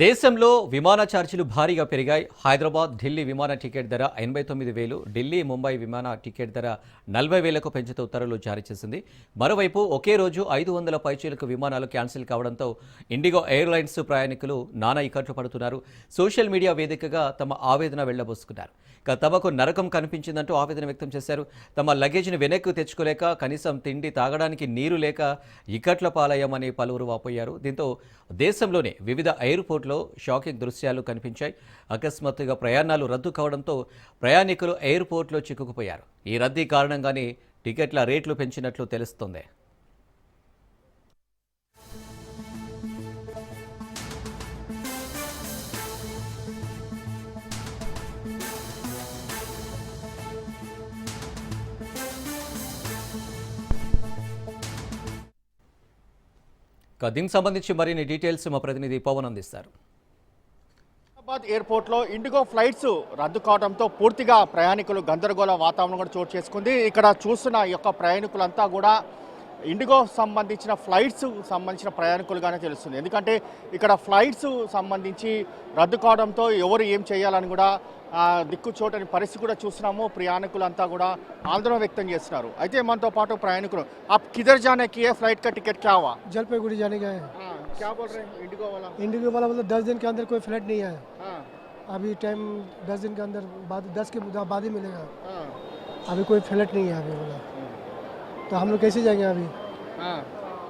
దేశంలో విమాన ఛార్జీలు భారీగా పెరిగాయి. హైదరాబాద్ ఢిల్లీ విమాన టికెట్ ధర 89,000, ఢిల్లీ ముంబై విమాన టికెట్ ధర 40,000కు పెంచుతూ ఉత్తర్వులు జారీ చేసింది. మరోవైపు ఒకే రోజు 500 పైచీలకు విమానాలు క్యాన్సిల్ కావడంతో ఇండిగో ఎయిర్లైన్స్ ప్రయాణికులు నానా ఇక్కట్లు పడుతున్నారు. సోషల్ మీడియా వేదికగా తమ ఆవేదన వెళ్లబోసుకున్నారు. తమకు నరకం కనిపించిందంటూ ఆవేదన వ్యక్తం చేశారు. తమ లగేజ్ను వెనక్కి తెచ్చుకోలేక, కనీసం తిండి తాగడానికి నీరు లేక ఇక్కట్ల పాలయ్యామని పలువురు వాపోయారు. దీంతో దేశంలోనే వివిధ ఎయిర్పోర్ట్లో షాకింగ్ దృశ్యాలు కనిపించాయి. అకస్మాత్తుగా ప్రయాణాలు రద్దు కావడంతో ప్రయాణికులు ఎయిర్పోర్ట్లో చిక్కుకుపోయారు. ఈ రద్దీ కారణంగానే టికెట్ల రేట్లు పెంచినట్లు తెలుస్తోంది. దీనికి సంబంధించి మరిన్ని డీటెయిల్స్ మా ప్రతినిధి పవన్ అందిస్తారు. హైదరాబాద్ ఎయిర్పోర్ట్లో ఇండిగో ఫ్లైట్స్ రద్దు కావడంతో పూర్తిగా ప్రయాణికులు గందరగోళ వాతావరణం కూడా చోటు చేసుకుంది. ఇక్కడ చూస్తున్న ఈ యొక్క ప్రయాణికులంతా కూడా ఇండిగో సంబంధించిన ఫ్లైట్స్ సంబంధించిన ప్రయాణికులుగానే తెలుస్తుంది. ఎందుకంటే ఇక్కడ ఫ్లైట్స్ సంబంధించి రద్దు కావడంతో ఎవరు ఏం చేయాలని కూడా దిక్కు చోటని పరిస్థితి కూడా చూస్తున్నాము. ప్రయాణికులంతా కూడా ఆందోళన వ్యక్తం చేస్తున్నారు. అయితే మనతో పాటు ప్రయాణికులు आप किधर जाने की है, फ्लाइट का टिकट क्या हुआ? जलपाईगुड़ी जाने का है। क्या बोल रहे हैं इंडिगो वाला? इंडिगो वाला मतलब 10 दिन के अंदर कोई फ्लाइट नहीं है। अभी टाइम 10 दिन के अंदर बाद 10 के बाद ही मिलेगा। अभी कोई फ्लाइट नहीं है अभी बोला, तो हम लोग कैसे जाएंगे अभी?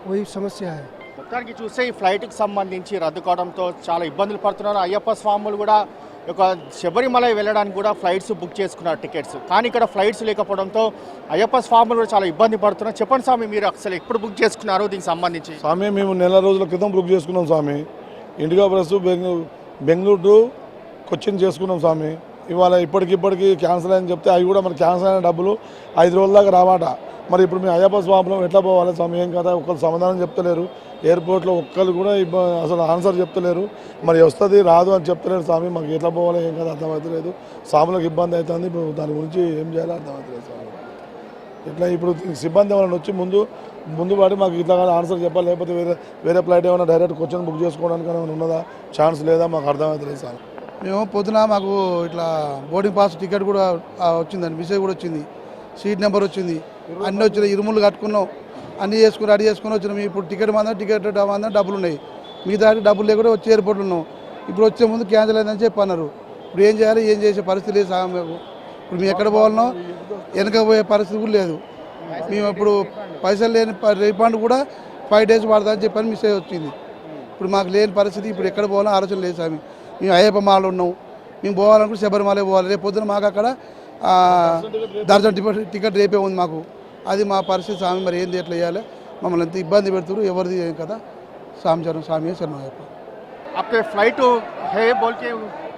वही समस्या है. మొత్తానికి చూస్తే ఈ ఫ్లైట్కి సంబంధించి రద్దు కావడంతో చాలా ఇబ్బందులు పడుతున్నారు. అయ్యప్ప స్వాములు కూడా ఒక శబరిమల వెళ్ళడానికి కూడా ఫ్లైట్స్ బుక్ చేసుకున్నారు టికెట్స్. కానీ ఇక్కడ ఫ్లైట్స్ లేకపోవడంతో అయ్యప్ప స్వాములు కూడా చాలా ఇబ్బంది పడుతున్నారు. చెప్పండి స్వామి, మీరు అసలు ఎప్పుడు బుక్ చేసుకున్నారు దీనికి సంబంధించి? స్వామి, మేము నెల రోజుల క్రితం బుక్ చేసుకున్నాం స్వామి. IndiGo plus Bengaluru to Cochin చేసుకున్నాం స్వామి. ఇవాళ ఇప్పటికిప్పటికి క్యాన్సిల్ అని చెప్తే అవి కూడా మరి క్యాన్సిల్ అయిన డబ్బులు 5 రోజుల దాకా రావాట. మరి ఇప్పుడు మేము అయ్యప్ప స్వామిలో ఎట్లా పోవాలి స్వామి? ఏం కదా ఒక్కరు సమాధానం చెప్తలేరు. ఎయిర్పోర్ట్లో ఒక్కరు కూడా అసలు ఆన్సర్ చెప్తలేరు. మరి వస్తుంది రాదు అని చెప్తలేరు స్వామి. మాకు ఎట్లా పోవాలి ఏం కదా అర్థమవుతలేదు. స్వాములకు ఇబ్బంది అవుతుంది. ఇప్పుడు దాని గురించి ఏం చేయాలో అర్థమవుతలేదు స్వామి. ఇట్లా ఇప్పుడు సిబ్బంది ఏమైనా వచ్చి ముందు పడి మాకు ఇట్లా ఆన్సర్ చెప్పాలి. లేకపోతే వేరే ఫ్లైట్ ఏమైనా డైరెక్ట్ క్వశ్చన్ బుక్ చేసుకోవడానికి ఏమైనా ఉన్నదా, ఛాన్స్ లేదా, మాకు అర్థమవుతలేదు స్వామి. మేము పొద్దున మాకు ఇట్లా బోర్డింగ్ పాస్ టికెట్ కూడా వచ్చిందండి, మెసేజ్ కూడా వచ్చింది, సీట్ నెంబర్ వచ్చింది, అన్నీ వచ్చినాయి. ఇరుములు కట్టుకున్నాం, అన్నీ చేసుకుని రెడీ చేసుకుని వచ్చినాం. ఇప్పుడు టికెట్ టికెట్ డబ్బులు ఉన్నాయి, మిగతా డబ్బులు లేకుండా వచ్చి ఎయిర్పోర్ట్లో ఉన్నాం. ఇప్పుడు వచ్చే ముందు క్యాన్సిల్ అయిందని చెప్పి అన్నారు. ఇప్పుడు ఏం చేయాలి, ఏం చేసే పరిస్థితి లేదు సార్. మేము ఇప్పుడు మేము ఎక్కడ పోవాలనో వెనక పోయే పరిస్థితి కూడా లేదు. మేము ఇప్పుడు పైసలు లేని రీఫండ్ కూడా 5 days పడుతుందని చెప్పని మెసేజ్ వచ్చింది. ఇప్పుడు మాకు లేని పరిస్థితి, ఇప్పుడు ఎక్కడ పోవాలో ఆలోచన లేదు స్వామి. మేము అయ్యప్ప మాలో ఉన్నాం, మేము పోవాలనుకుంటే శబరిమలే పోవాలి. రేపు పొద్దున మాకు అక్కడ దర్శనం టికెట్ రేపే ఉంది మాకు. అది మా పరిస్థితి స్వామి. మరి ఏంది ఎట్లా చేయాలి? మమ్మల్ని ఎంత ఇబ్బంది పెడుతున్నారు, ఎవరిది ఏం కదా స్వామి స్వామి శర్మ అయ్యప్ప. आपके फ्लाइट है बोल के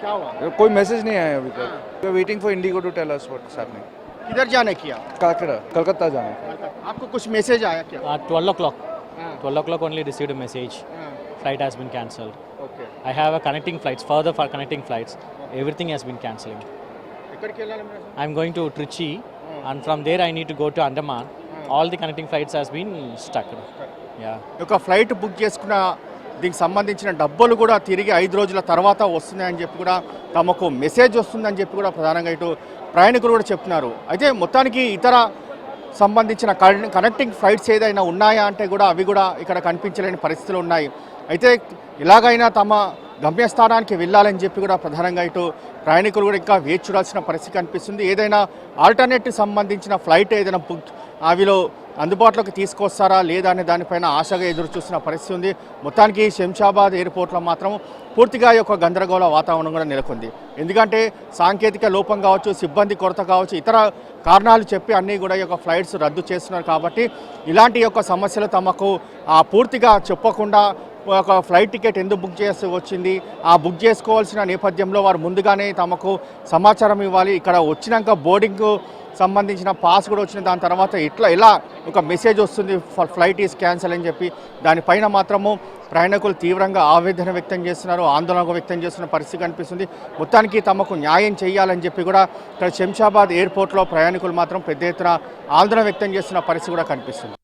क्या हुआ? कोई मैसेज नहीं आया अभी तक. We are waiting for Indigo to tell us what's happening. किधर जाने किया? कलकत्ता जाने. आपको कुछ मैसेज आया क्या? 12 o'clock. 12 o'clock only received a message. Flight has been cancelled. Okay. I have a connecting flights. Further for connecting flights, everything has been cancelling. I'm going to Trichy, and from there I need to go to Andaman. All the connecting flights has been stuck. Yeah. ఒక flight book చేసుకున్న దీనికి సంబంధించిన డబ్బులు కూడా తిరిగి 5 రోజుల తర్వాత వస్తున్నాయని చెప్పి కూడా తమకు మెసేజ్ వస్తుందని చెప్పి కూడా ప్రధానంగా ఇటు ప్రయాణికులు కూడా చెప్తున్నారు. అయితే మొత్తానికి ఇతర సంబంధించిన కనెక్టింగ్ ఫ్లైట్స్ ఏదైనా ఉన్నాయా అంటే కూడా అవి కూడా ఇక్కడ కనిపించలేని పరిస్థితులు ఉన్నాయి. అయితే ఇలాగైనా తమ గమ్యస్థానానికి వెళ్ళాలని చెప్పి కూడా ప్రధానంగా ఇటు ప్రయాణికులు కూడా ఇంకా వేచి చూడాల్సిన పరిస్థితి కనిపిస్తుంది. ఏదైనా ఆల్టర్నేటివ్ సంబంధించిన ఫ్లైట్ ఏదైనా బుక్ అవిలో అందుబాటులోకి తీసుకొస్తారా లేదా అనే దానిపైన ఆశగా ఎదురు చూస్తున్న పరిస్థితి ఉంది. మొత్తానికి శంషాబాద్ ఎయిర్పోర్ట్లో మాత్రం పూర్తిగా యొక్క గందరగోళ వాతావరణం కూడా నెలకొంది. ఎందుకంటే సాంకేతిక లోపం కావచ్చు, సిబ్బంది కొరత కావచ్చు, ఇతర కారణాలు చెప్పి అన్నీ కూడా ఈ యొక్క ఫ్లైట్స్ రద్దు చేస్తున్నారు. కాబట్టి ఇలాంటి యొక్క సమస్యలు తమకు పూర్తిగా చెప్పకుండా ఒక ఫ్లైట్ టికెట్ ఎందుకు బుక్ చేసి వచ్చింది, ఆ బుక్ చేసుకోవాల్సిన నేపథ్యంలో వారు ముందుగానే తమకు సమాచారం ఇవ్వాలి. ఇక్కడ వచ్చినాక బోర్డింగ్ సంబంధించిన పాస్ కూడా వచ్చిన దాని తర్వాత ఎలా ఒక మెసేజ్ వస్తుంది ఫ్లైట్ ఈజ్ క్యాన్సిల్ అని చెప్పి, దానిపైన మాత్రము ప్రయాణికులు తీవ్రంగా ఆవేదన వ్యక్తం చేస్తున్నారు, ఆందోళన వ్యక్తం చేస్తున్న పరిస్థితి కనిపిస్తుంది. మొత్తానికి తమకు న్యాయం చేయాలని చెప్పి కూడా ఇక్కడ శంషాబాద్ ఎయిర్పోర్ట్లో ప్రయాణికులు మాత్రం పెద్ద ఎత్తున ఆందోళన వ్యక్తం చేస్తున్న పరిస్థితి కూడా కనిపిస్తుంది.